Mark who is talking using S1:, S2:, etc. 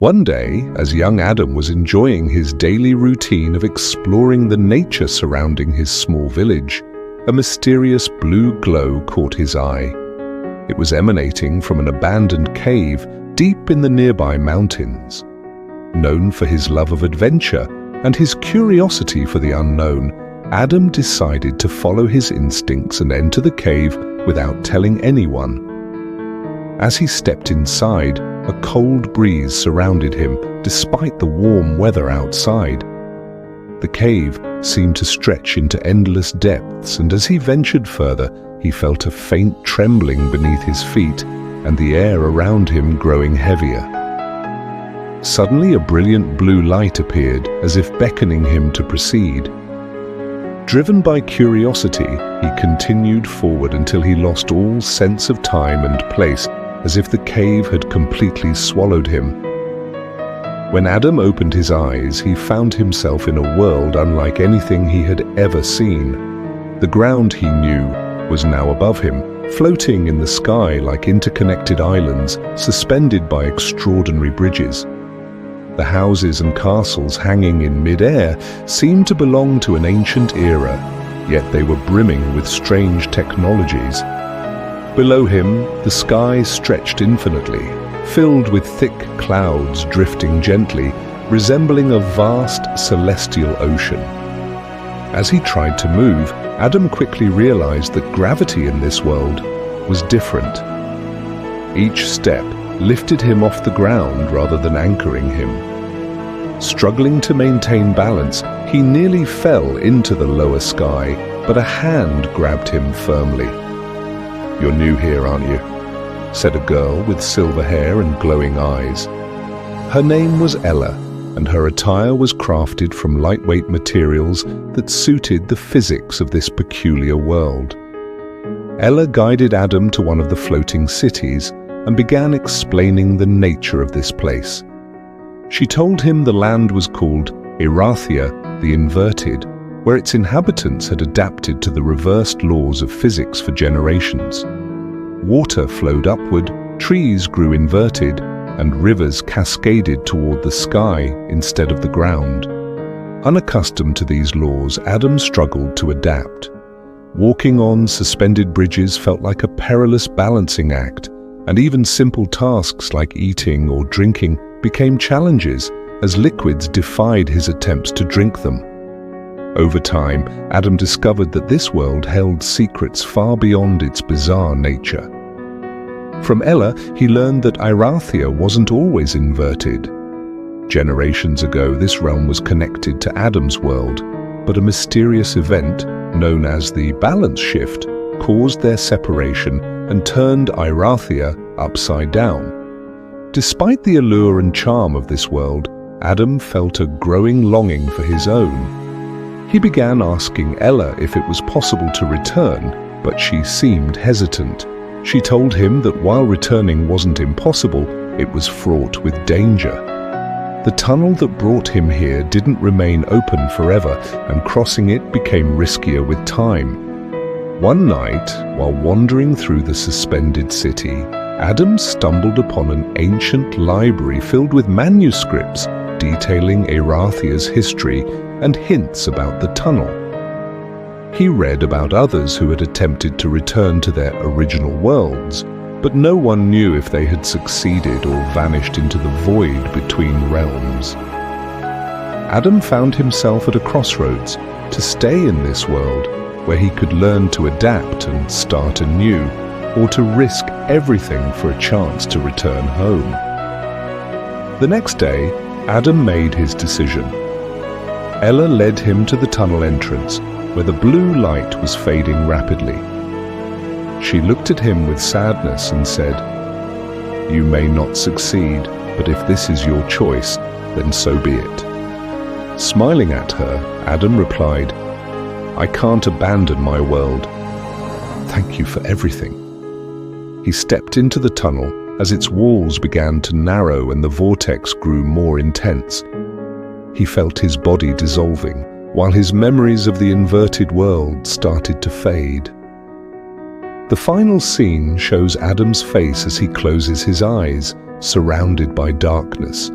S1: One day, as young Adam was enjoying his daily routine of exploring the nature surrounding his small village, a mysterious blue glow caught his eye. It was emanating from an abandoned cave deep in the nearby mountains. Known for his love of adventure and his curiosity for the unknown, Adam decided to follow his instincts and enter the cave without telling anyone. As he stepped inside, a cold breeze surrounded him despite the warm weather outside. The cave seemed to stretch into endless depths, and as he ventured further, he felt a faint trembling beneath his feet and the air around him growing heavier. Suddenly, a brilliant blue light appeared, as if beckoning him to proceed. Driven by curiosity, he continued forward until he lost all sense of time and place, as if the cave had completely swallowed him. When Adam opened his eyes, he found himself in a world unlike anything he had ever seen. The ground he knew was now above him, floating in the sky like interconnected islands suspended by extraordinary bridges. The houses and castles hanging in mid-air seemed to belong to an ancient era, yet they were brimming with strange technologies. Below him, the sky stretched infinitely, filled with thick clouds drifting gently, resembling a vast celestial ocean. As he tried to move, Adam quickly realized that gravity in this world was different. Each step lifted him off the ground rather than anchoring him. Struggling to maintain balance, he nearly fell into the lower sky, but a hand grabbed him firmly. "You're new here, aren't you?" said a girl with silver hair and glowing eyes. Her name was Ella, and her attire was crafted from lightweight materials that suited the physics of this peculiar world. Ella guided Adam to one of the floating cities and began explaining the nature of this place. She told him the land was called Erathia the Inverted, where its inhabitants had adapted to the reversed laws of physics for generations. Water flowed upward, trees grew inverted, and rivers cascaded toward the sky instead of the ground. Unaccustomed to these laws, Adam struggled to adapt. Walking on suspended bridges felt like a perilous balancing act, and even simple tasks like eating or drinking became challenges as liquids defied his attempts to drink them. Over time, Adam discovered that this world held secrets far beyond its bizarre nature. From Ella, he learned that Erathia wasn't always inverted. Generations ago, this realm was connected to Adam's world, but a mysterious event, known as the balance shift, caused their separation and turned Erathia upside down. Despite the allure and charm of this world, Adam felt a growing longing for his own. He began asking Ella if it was possible to return, but she seemed hesitant. She told him that while returning wasn't impossible, it was fraught with danger. The tunnel that brought him here didn't remain open forever, and crossing it became riskier with time. One night, while wandering through the suspended city, Adam stumbled upon an ancient library filled with manuscripts detailing Erathia's history and hints about the tunnel. He read about others who had attempted to return to their original worlds, but no one knew if they had succeeded or vanished into the void between realms. Adam found himself at a crossroads: to stay in this world, where he could learn to adapt and start anew, or to risk everything for a chance to return home. The next day, Adam made his decision. Ella led him to the tunnel entrance, where the blue light was fading rapidly. She looked at him with sadness and said, "You may not succeed, but if this is your choice, then so be it." Smiling at her, Adam replied, "I can't abandon my world. Thank you for everything." He stepped into the tunnel as its walls began to narrow and the vortex grew more intense. He felt his body dissolving, while his memories of the inverted world started to fade. The final scene shows Adam's face as he closes his eyes, surrounded by darkness.